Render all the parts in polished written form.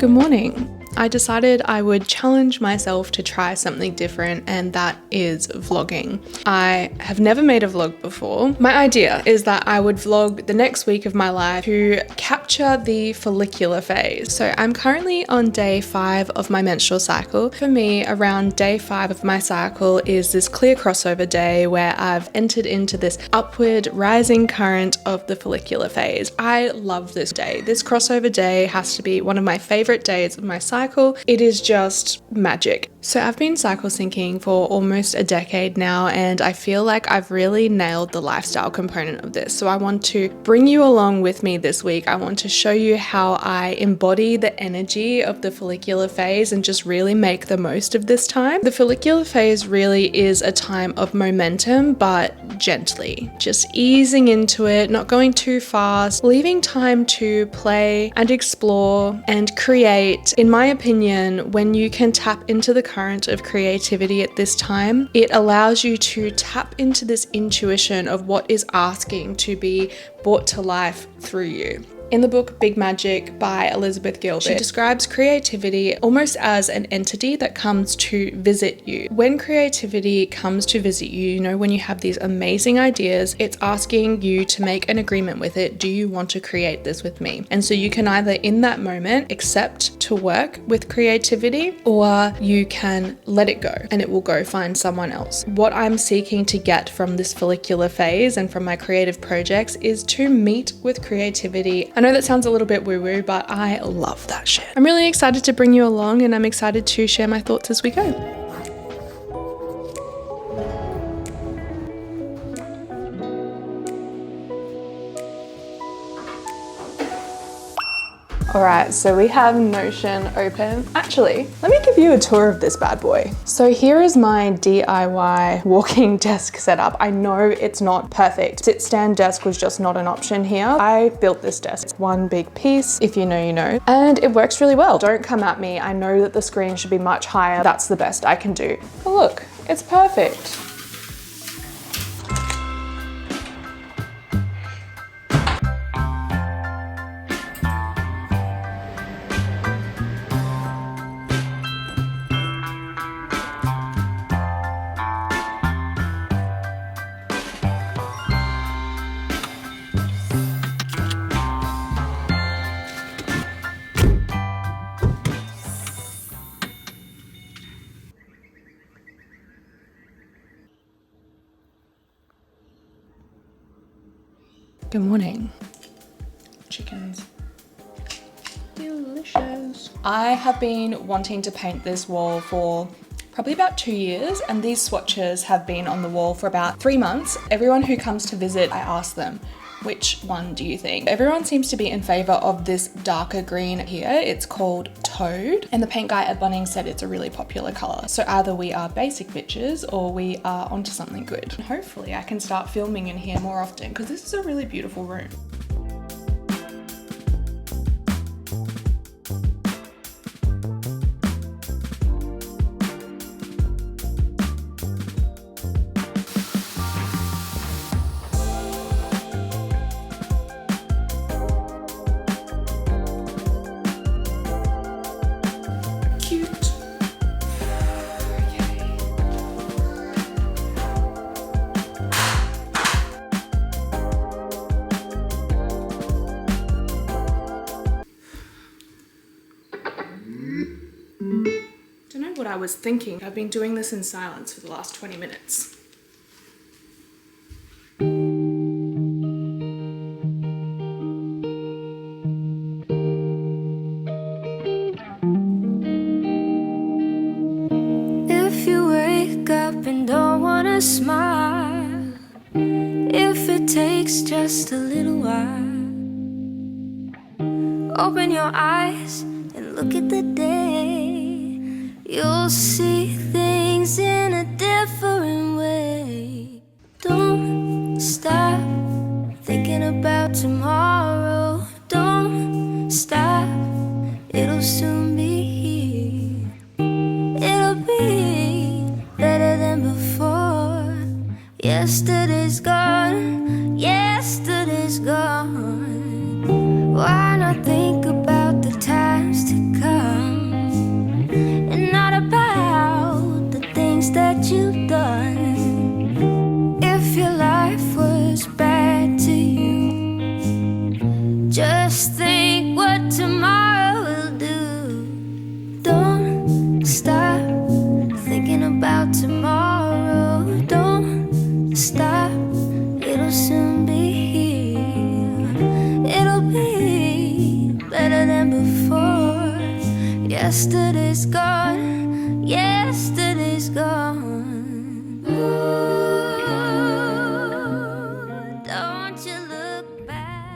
Good morning. I decided I would challenge myself to try something different, and that is vlogging. I have never made a vlog before. My idea is that I would vlog the next week of my life to capture the follicular phase. So I'm currently on day 5 of my menstrual cycle. For me, around day 5 of my cycle is this clear crossover day where I've entered into this upward rising current of the follicular phase. I love this day. This crossover day has to be one of my favorite days of my cycle. It is just magic. So I've been cycle syncing for almost a decade now, and I feel like I've really nailed the lifestyle component of this. So I want to bring you along with me this week. I want to show you how I embody the energy of the follicular phase and just really make the most of this time. The follicular phase really is a time of momentum, but gently, just easing into it, not going too fast, leaving time to play and explore and create. In my opinion, when you can tap into the current of creativity at this time, it allows you to tap into this intuition of what is asking to be brought to life through you. In the book Big Magic by Elizabeth Gilbert, she describes creativity almost as an entity that comes to visit you. When creativity comes to visit you, you know, when you have these amazing ideas, it's asking you to make an agreement with it. Do you want to create this with me? And so you can either in that moment accept to work with creativity, or you can let it go and it will go find someone else. What I'm seeking to get from this follicular phase and from my creative projects is to meet with creativity. I know that sounds a little bit woo-woo, but I love that shit. I'm really excited to bring you along, and I'm excited to share my thoughts as we go. Alright, so we have Notion open. Actually, let me give you a tour of this bad boy. So here is my DIY walking desk setup. I know it's not perfect. Sit stand desk was just not an option here. I built this desk. It's one big piece. If you know, you know. And it works really well. Don't come at me. I know that the screen should be much higher. That's the best I can do. But look, it's perfect. Good morning. Chickens. Delicious. I have been wanting to paint this wall for probably about 2 years, and these swatches have been on the wall for about 3 months. Everyone who comes to visit, I ask them, which one do you think? Everyone seems to be in favor of this darker green here. It's called Toad, and the paint guy at Bunnings said it's a really popular color. So either we are basic bitches or we are onto something good. Hopefully I can start filming in here more often, because this is a really beautiful room. What I was thinking. I've been doing this in silence for the last 20 minutes. If you wake up and don't wanna smile, if it takes just a little while, open your eyes and look at the day. You'll see things in a different way. Don't stop thinking about tomorrow. Don't stop, it'll soon be here. It'll be better than before. Yesterday's gone, yesterday's gone. Why not think about the times to come? Yesterday's gone, yesterday's gone. Ooh, don't you look back.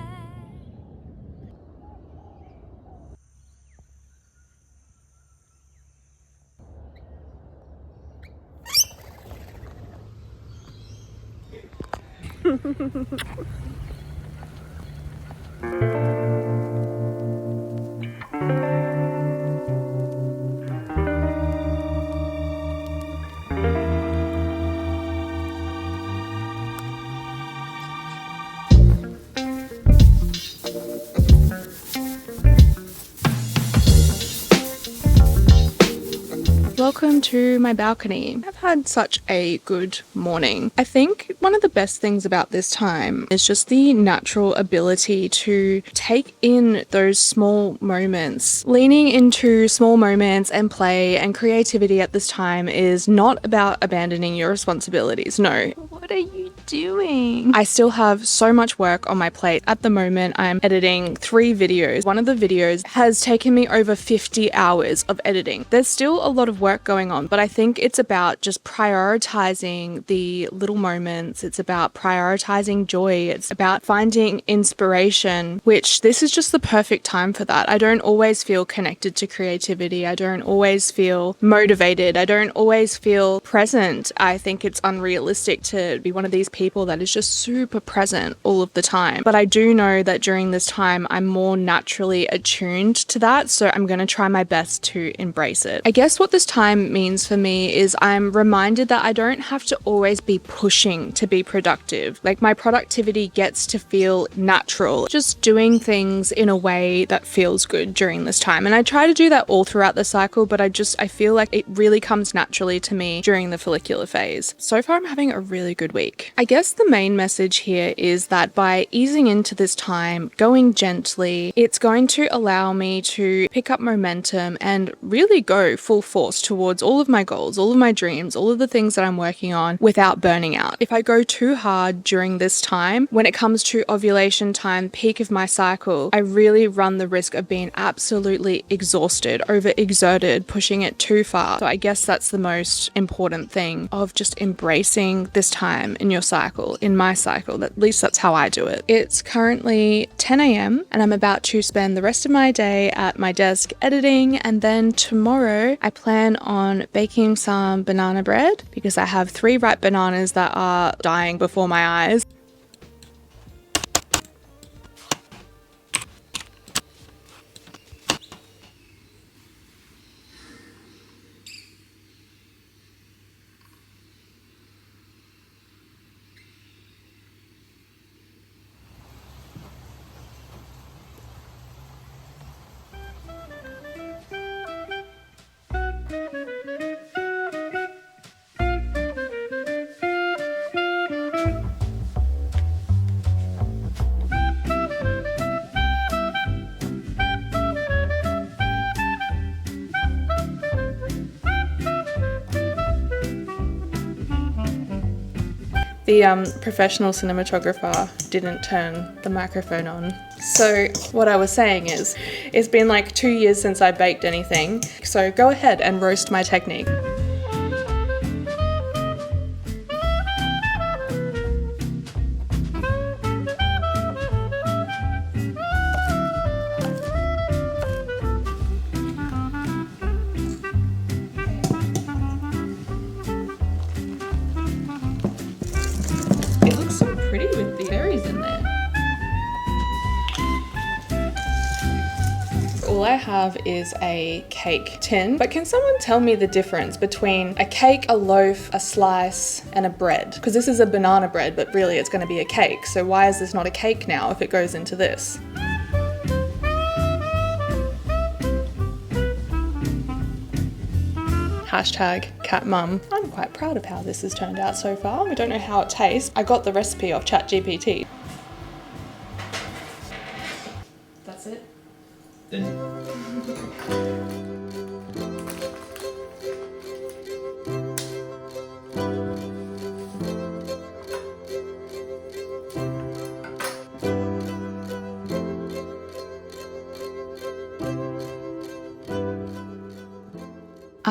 Welcome to my balcony. I've had such a good morning. I think one of the best things about this time is just the natural ability to take in those small moments. Leaning into small moments and play and creativity at this time is not about abandoning your responsibilities. No. What are you doing? I still have so much work on my plate. At the moment, I'm editing 3 videos. One of the videos has taken me over 50 hours of editing. There's still a lot of work going on, but I think it's about just prioritizing the little moments. It's about prioritizing joy. It's about finding inspiration, which this is just the perfect time for that. I don't always feel connected to creativity. I don't always feel motivated. I don't always feel present. I think it's unrealistic to be one of these people that is just super present all of the time. But I do know that during this time, I'm more naturally attuned to that. So I'm going to try my best to embrace it. I guess what this time means for me is I'm reminded that I don't have to always be pushing to be productive. Like, my productivity gets to feel natural, just doing things in a way that feels good during this time. And I try to do that all throughout the cycle, but I feel like it really comes naturally to me during the follicular phase. So far, I'm having a really good week. I guess the main message here is that by easing into this time, going gently, it's going to allow me to pick up momentum and really go full force towards all of my goals, all of my dreams, all of the things that I'm working on without burning out. If I go too hard during this time, when it comes to ovulation time, peak of my cycle, I really run the risk of being absolutely exhausted, overexerted, pushing it too far. So I guess that's the most important thing of just embracing this time in your cycle, in my cycle. At least that's how I do it. It's currently 10 a.m. and I'm about to spend the rest of my day at my desk editing, and then tomorrow I plan on baking some banana bread because I have 3 ripe bananas that are dying before my eyes. The professional cinematographer didn't turn the microphone on. So what I was saying is, it's been like 2 years since I baked anything, so go ahead and roast my technique. It looks so pretty with the berries in there. All I have is a cake tin, but can someone tell me the difference between a cake, a loaf, a slice, and a bread? Because this is a banana bread, but really it's going to be a cake. So why is this not a cake now if it goes into this? Hashtag cat mum. I'm quite proud of how this has turned out so far. I don't know how it tastes. I got the recipe off ChatGPT. That's it.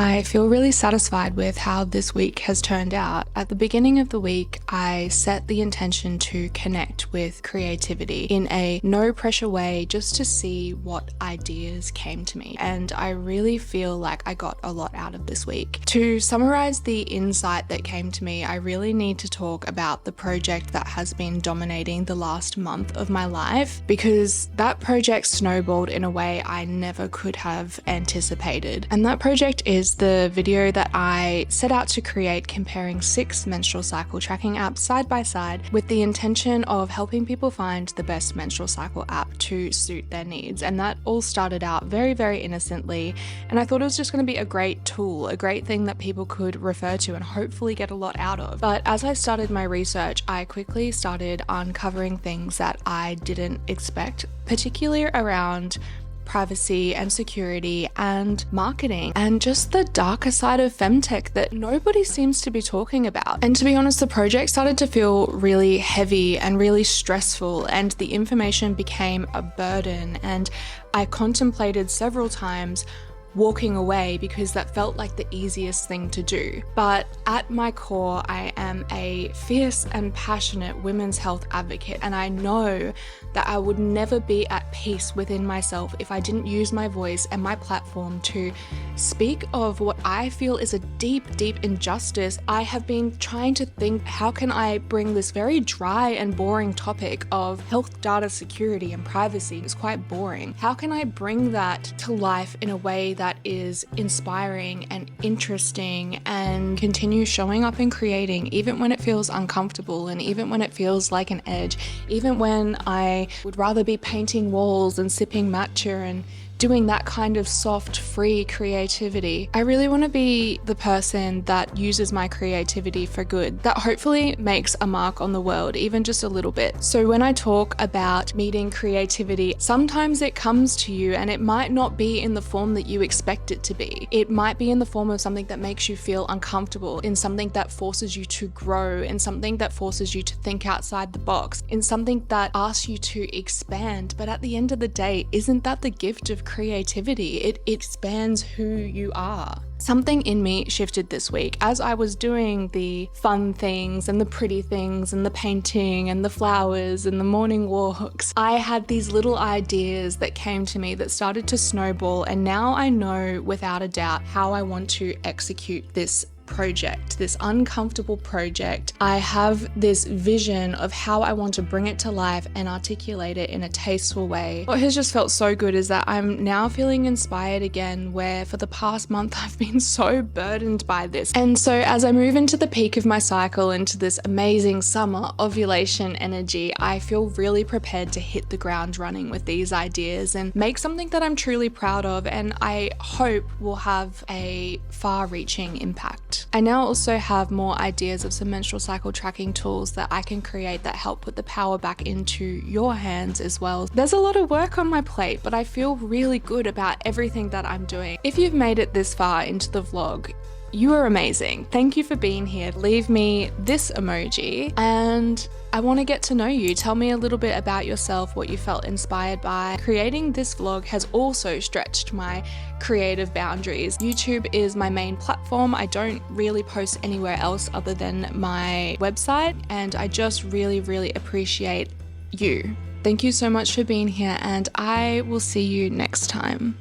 I feel really satisfied with how this week has turned out. At the beginning of the week, I set the intention to connect with creativity in a no pressure way just to see what ideas came to me. And I really feel like I got a lot out of this week. To summarize the insight that came to me, I really need to talk about the project that has been dominating the last month of my life, because that project snowballed in a way I never could have anticipated. And that project is the video that I set out to create comparing 6 menstrual cycle tracking apps side by side with the intention of helping people find the best menstrual cycle app to suit their needs. And that all started out very, very innocently. And I thought it was just going to be a great tool, a great thing that people could refer to and hopefully get a lot out of. But as I started my research, I quickly started uncovering things that I didn't expect, particularly around privacy and security and marketing and just the darker side of femtech that nobody seems to be talking about. And to be honest, the project started to feel really heavy and really stressful, and the information became a burden, and I contemplated several times walking away because that felt like the easiest thing to do. But at my core, I am a fierce and passionate women's health advocate, and I know that I would never be at peace within myself if I didn't use my voice and my platform to speak of what I feel is a deep, deep injustice. I have been trying to think, how can I bring this very dry and boring topic of health data security and privacy? It's quite boring. How can I bring that to life in a way that is inspiring and interesting and continue showing up and creating even when it feels uncomfortable, and even when it feels like an edge, even when I would rather be painting walls and sipping matcha and doing that kind of soft, free creativity. I really want to be the person that uses my creativity for good, that hopefully makes a mark on the world, even just a little bit. So when I talk about meeting creativity, sometimes it comes to you and it might not be in the form that you expect it to be. It might be in the form of something that makes you feel uncomfortable, in something that forces you to grow, in something that forces you to think outside the box, in something that asks you to expand. But at the end of the day, isn't that the gift of creativity? It expands who you are. Something in me shifted this week as I was doing the fun things and the pretty things and the painting and the flowers and the morning walks. I had these little ideas that came to me that started to snowball, and now I know without a doubt how I want to execute this project, this uncomfortable project. I have this vision of how I want to bring it to life and articulate it in a tasteful way. What has just felt so good is that I'm now feeling inspired again, where for the past month I've been so burdened by this. And so as I move into the peak of my cycle, into this amazing summer ovulation energy, I feel really prepared to hit the ground running with these ideas and make something that I'm truly proud of, and I hope will have a far-reaching impact. I now also have more ideas of some menstrual cycle tracking tools that I can create that help put the power back into your hands as well. There's a lot of work on my plate, but I feel really good about everything that I'm doing. If you've made it this far into the vlog, you are amazing. Thank you for being here. Leave me this emoji and I want to get to know you. Tell me a little bit about yourself, what you felt inspired by. Creating this vlog has also stretched my creative boundaries. YouTube is my main platform. I don't really post anywhere else other than my website, and I just really, really appreciate you. Thank you so much for being here, and I will see you next time.